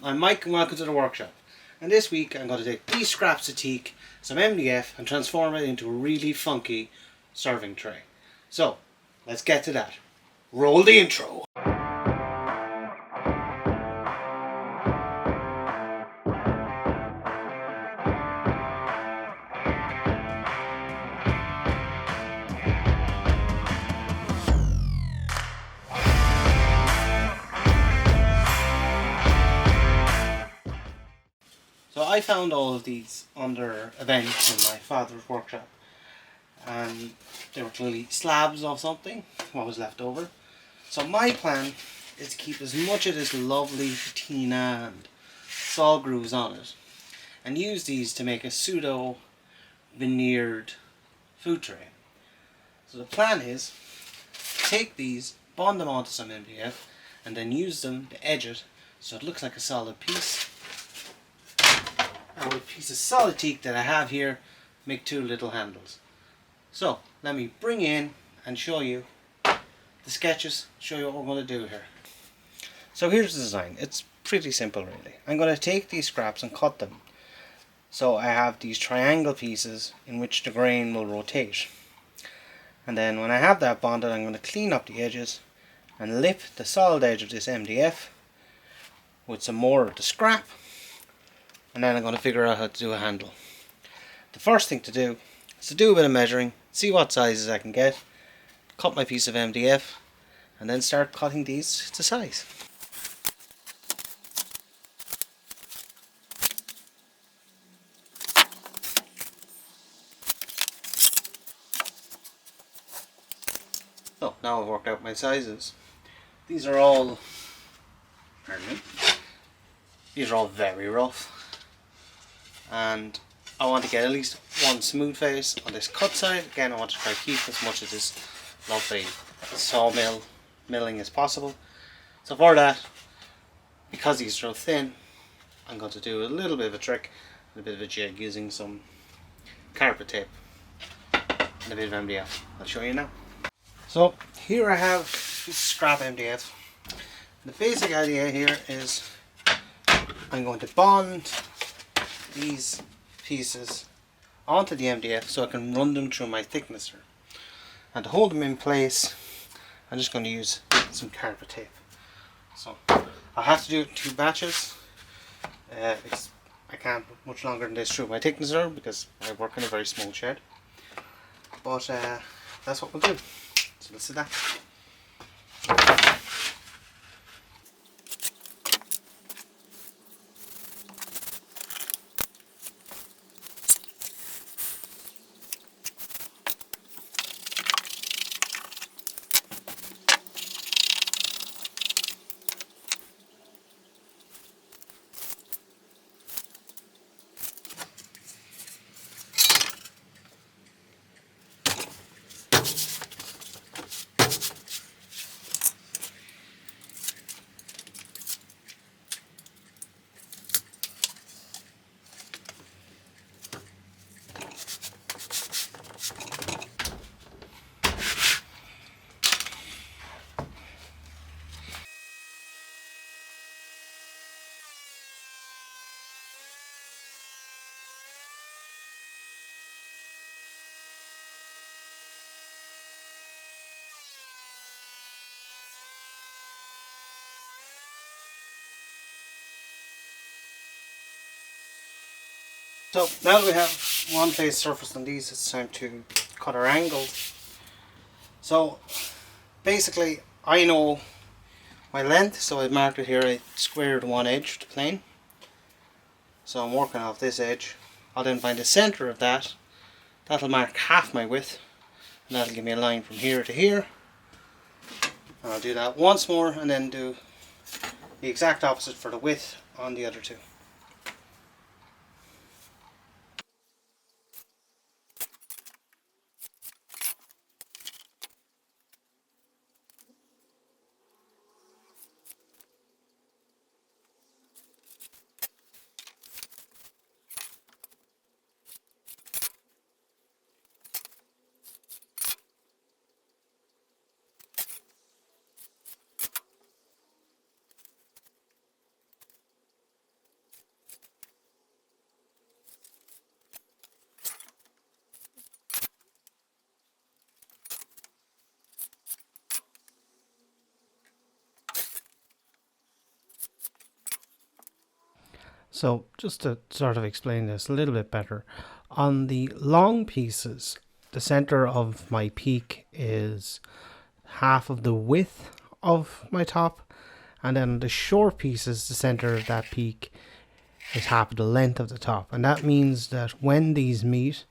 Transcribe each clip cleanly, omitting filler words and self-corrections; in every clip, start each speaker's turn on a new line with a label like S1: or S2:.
S1: I'm Mike and welcome to the workshop. And this week I'm going to take these scraps of teak, some MDF and transform it into a really funky serving tray. So let's get to that. Roll the intro. So I found all of these under a bench in my father's workshop, and they were clearly slabs of something, what was left over. So my plan is to keep as much of this lovely patina and saw grooves on it and use these to make a pseudo veneered food tray. So the plan is take these, bond them onto some MDF and then use them to edge it so it looks like a solid piece. And with a piece of solid teak that I have here, make two little handles. So let me bring in and show you the sketches, show you what we're going to do here. So here's the design. It's pretty simple really. I'm going to take these scraps and cut them. So I have these triangle pieces in which the grain will rotate. And then when I have that bonded, I'm going to clean up the edges and lip the solid edge of this MDF with some more of the scrap. And then I'm going to figure out how to do a handle. The first thing to do is to do a bit of measuring, see what sizes I can get, cut my piece of MDF, and then start cutting these to size. So now I've worked out my sizes. These are all, pardon me, these are all very rough. And I want to get at least one smooth face on this cut side. Again, I want to try to keep as much of this lovely sawmill milling as possible. So for that, because these are so thin, I'm going to do a little bit of a trick, a bit of a jig using some carpet tape and a bit of MDF. I'll show you now. So here I have this scrap MDF. The basic idea here is I'm going to bond these pieces onto the MDF so I can run them through my thicknesser. And to hold them in place, I'm just going to use some carpet tape. So I'll have to do 2 batches. Because I can't put much longer than this through my thicknesser because I work in a very small shed. But that's what we'll do. So let's do that. So now that we have one face surface on these, it's time to cut our angles. So basically I know my length, so I've marked it here. I squared one edge to plane. So I'm working off this edge. I'll then find the center of that. That'll mark half my width, and that'll give me a line from here to here. And I'll do that once more and then do the exact opposite for the width on the other two. So just to sort of explain this a little bit better, on the long pieces, the center of my peak is half of the width of my top, and then the short pieces, the center of that peak is half of the length of the top. And that means that when these meet,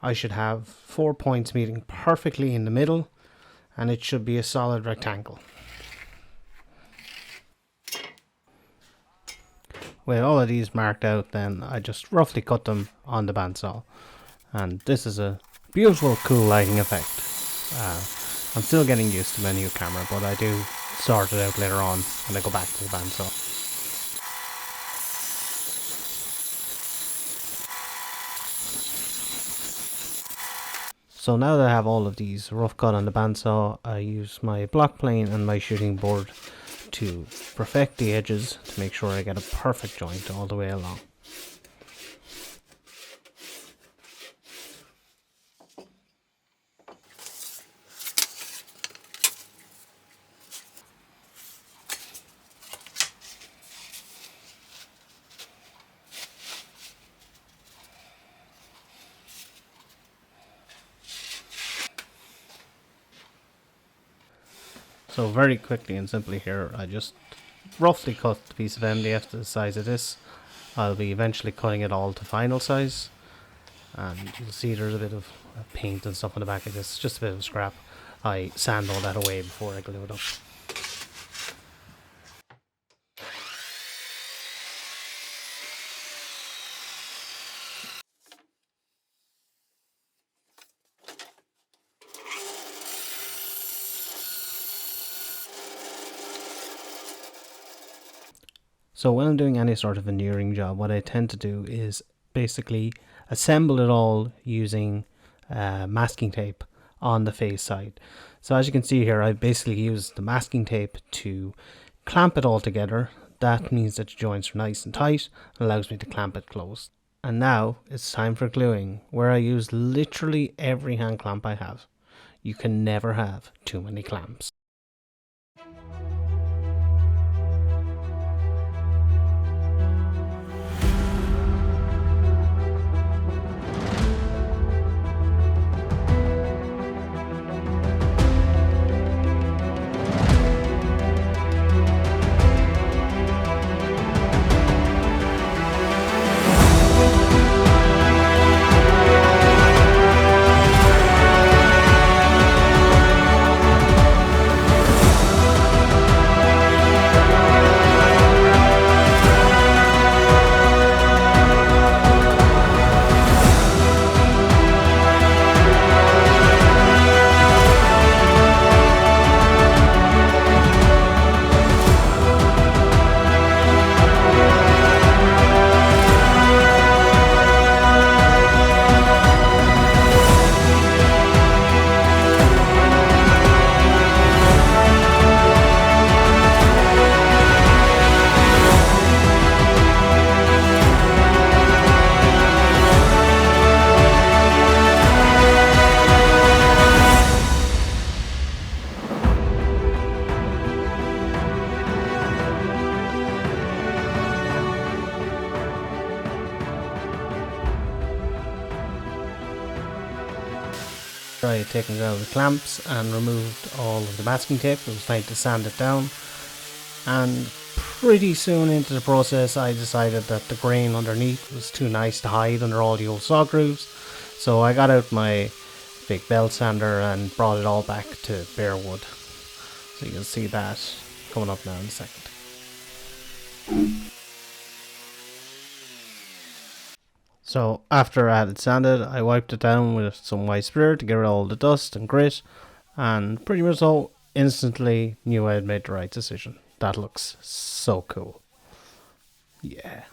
S1: I should have 4 points meeting perfectly in the middle, and it should be a solid rectangle. With all of these marked out, then I just roughly cut them on the bandsaw, and this is a beautiful cool lighting effect. I'm still getting used to my new camera, but I do sort it out later on when I go back to the bandsaw. So now that I have all of these rough cut on the bandsaw, I use my block plane and my shooting board to perfect the edges to make sure I get a perfect joint all the way along. So very quickly and simply here, I just roughly cut the piece of MDF to the size of this. I'll be eventually cutting it all to final size, and you'll see there's a bit of paint and stuff on the back of this, just a bit of scrap. I sand all that away before I glue it up. So when I'm doing any sort of veneering job, what I tend to do is basically assemble it all using masking tape on the face side. So as you can see here, I basically use the masking tape to clamp it all together. That means that the joints are nice and tight and allows me to clamp it closed. And now it's time for gluing, where I use literally every hand clamp I have. You can never have too many clamps. I had taken out the clamps and removed all of the masking tape. It was time to sand it down, and pretty soon into the process I decided that the grain underneath was too nice to hide under all the old saw grooves, so I got out my big belt sander and brought it all back to bare wood. So you'll see that coming up now in a second. So after I had it sanded, I wiped it down with some white spirit to get rid of all the dust and grit, and pretty much so instantly knew I had made the right decision. That looks so cool. Yeah.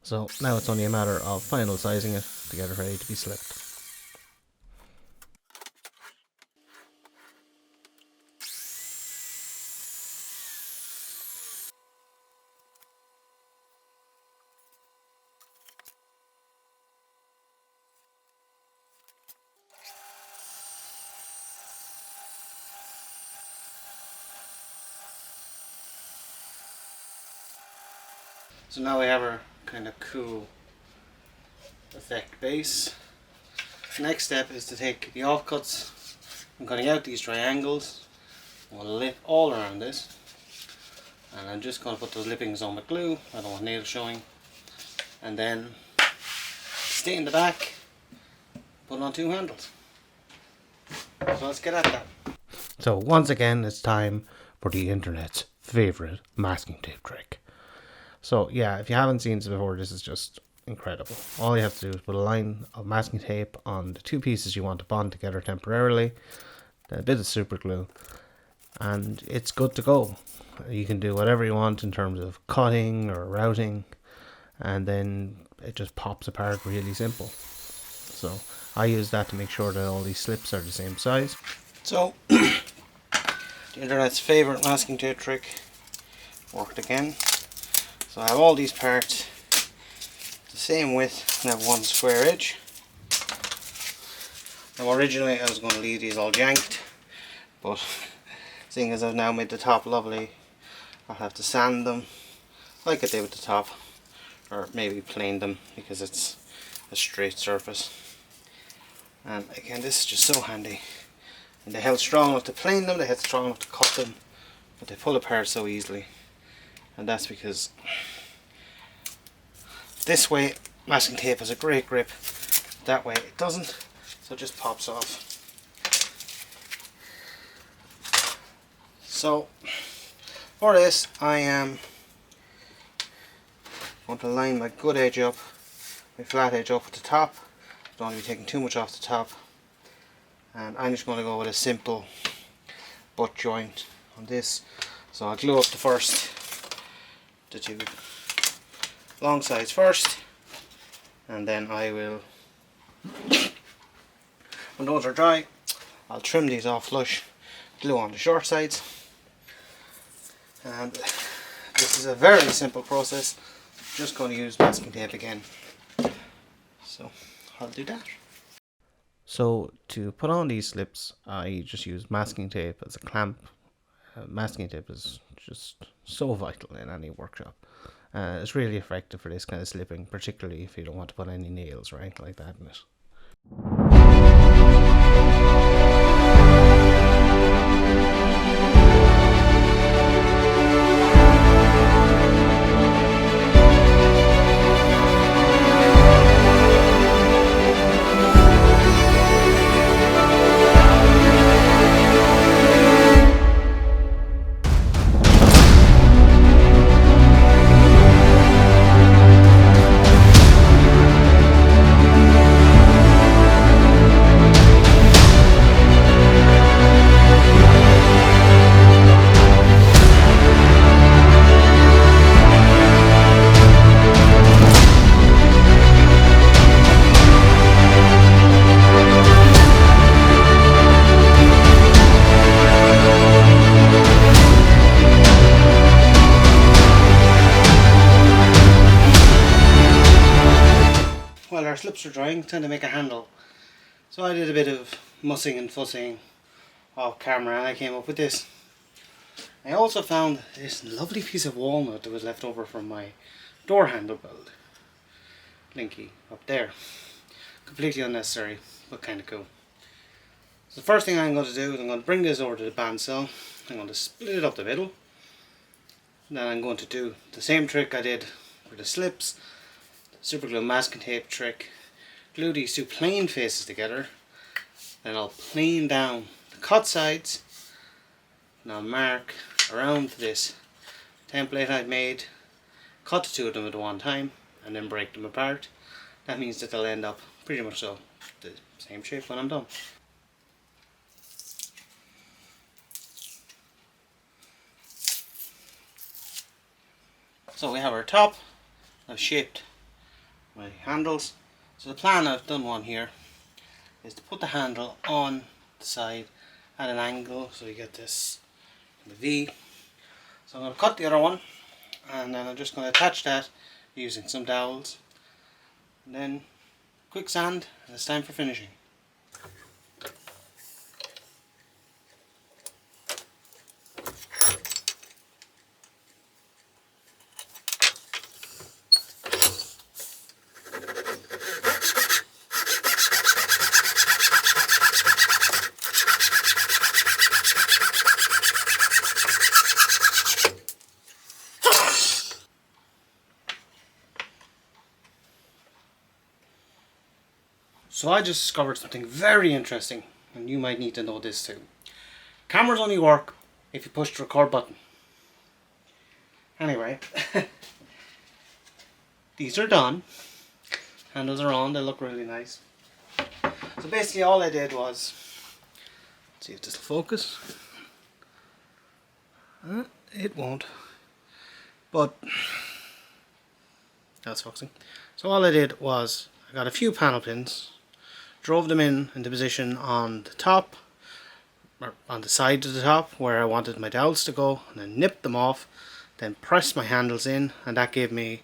S1: So now it's only a matter of final sizing it to get it ready to be slipped. So now we have our kind of cool effect base. Next step is to take the offcuts. I'm cutting out these triangles. I'm going to lip all around this. And I'm just going to put those lippings on with glue. I don't want nails showing. And then stay in the back, put on 2 handles. So let's get at that. So once again, it's time for the internet's favorite masking tape trick. So yeah, if you haven't seen this before, this is just incredible. All you have to do is put a line of masking tape on the 2 pieces you want to bond together temporarily, then a bit of super glue, and it's good to go. You can do whatever you want in terms of cutting or routing, and then it just pops apart really simple. So I use that to make sure that all these slips are the same size. So the internet's favorite masking tape trick worked again. So I have all these parts the same width and have 1 square edge. Now originally I was going to leave these all janked, but seeing as I've now made the top lovely, I'll have to sand them like I did with the top, or maybe plane them because it's a straight surface. And again, this is just so handy. And they held strong enough to plane them, they held strong enough to cut them, but they pull apart so easily. And that's because this way masking tape has a great grip, that way it doesn't, so it just pops off. So for this I am going to line my good edge up, my flat edge up at the top. Don't want to be taking too much off the top, and I'm just going to go with a simple butt joint on this. So I'll glue up the 2 long sides first, and then I will, when those are dry, I'll trim these off flush, glue on the short sides. And this is a very simple process. I'm just going to use masking tape again, so I'll do that. So to put on these slips, I just use masking tape as a clamp. Masking tape is just so vital in any workshop. It's really effective for this kind of slipping, particularly if you don't want to put any nails or anything like that in it. While our slips are drying, time to make a handle. So I did a bit of mussing and fussing off camera and I came up with this. I also found this lovely piece of walnut that was left over from my door handle build. Blinky up there. Completely unnecessary, but kind of cool. So the first thing I'm going to do is I'm going to bring this over to the bandsaw. I'm going to split it up the middle. And then I'm going to do the same trick I did for the slips. Super glue masking tape trick. Glue these 2 plain faces together. Then I'll plane down the cut sides. And I'll mark around this template I've made. Cut the 2 of them at one time and then break them apart. That means that they'll end up pretty much so the same shape when I'm done. So we have our top. I've shaped my handles. So the plan, I've done one here, is to put the handle on the side at an angle so you get this V. So I'm going to cut the other one and then I'm just going to attach that using some dowels, and then quick sand and it's time for finishing. So I just discovered something very interesting, and you might need to know this too. Cameras only work if you push the record button. Anyway, these are done. Handles are on, they look really nice. So basically all I did was, let's see if this will focus. It won't, but that's focusing. So all I did was, I got a few panel pins, drove them into position on the top, or on the side of the top where I wanted my dowels to go, and then nipped them off, then pressed my handles in, and that gave me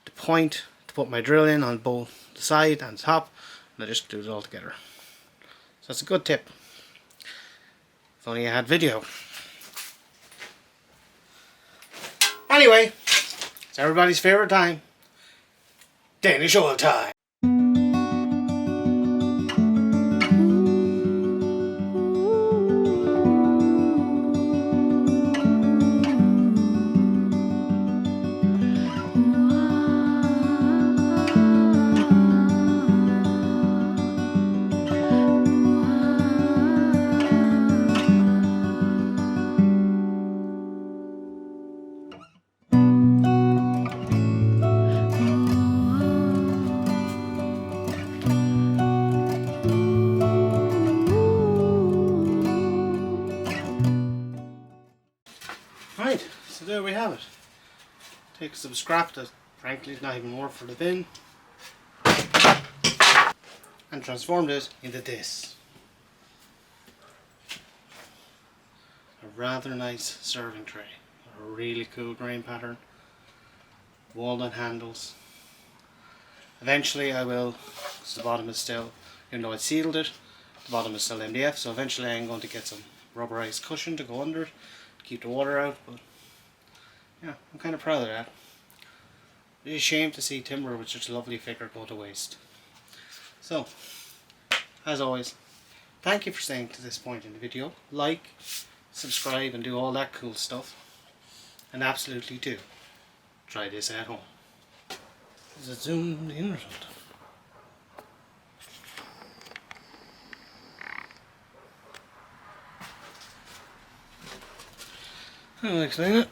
S1: the point to put my drill in on both the side and the top, and I just glued it all together. So that's a good tip. If only I had video. Anyway, it's everybody's favourite time. Danish oil time. Right, so there we have it. Take some scrap that frankly is not even worth for the bin and transformed it into this. A rather nice serving tray. A really cool grain pattern. Walnut handles. Eventually I will, because the bottom is still, even though I sealed it, the bottom is still MDF, so eventually I'm going to get some rubberized cushion to go under it, to keep the water out, but yeah, I'm kind of proud of that. It's a shame to see timber with such a lovely figure go to waste. So, as always, thank you for staying to this point in the video. Like, subscribe and do all that cool stuff. And absolutely do try this at home. Is it zoomed in or something? I'll explain it.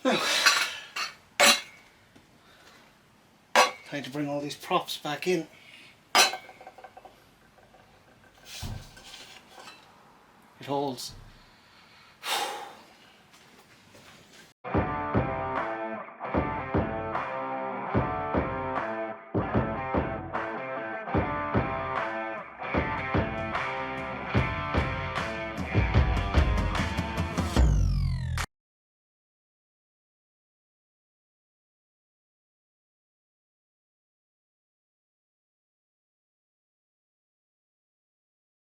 S1: Now, time to bring all these props back in. It holds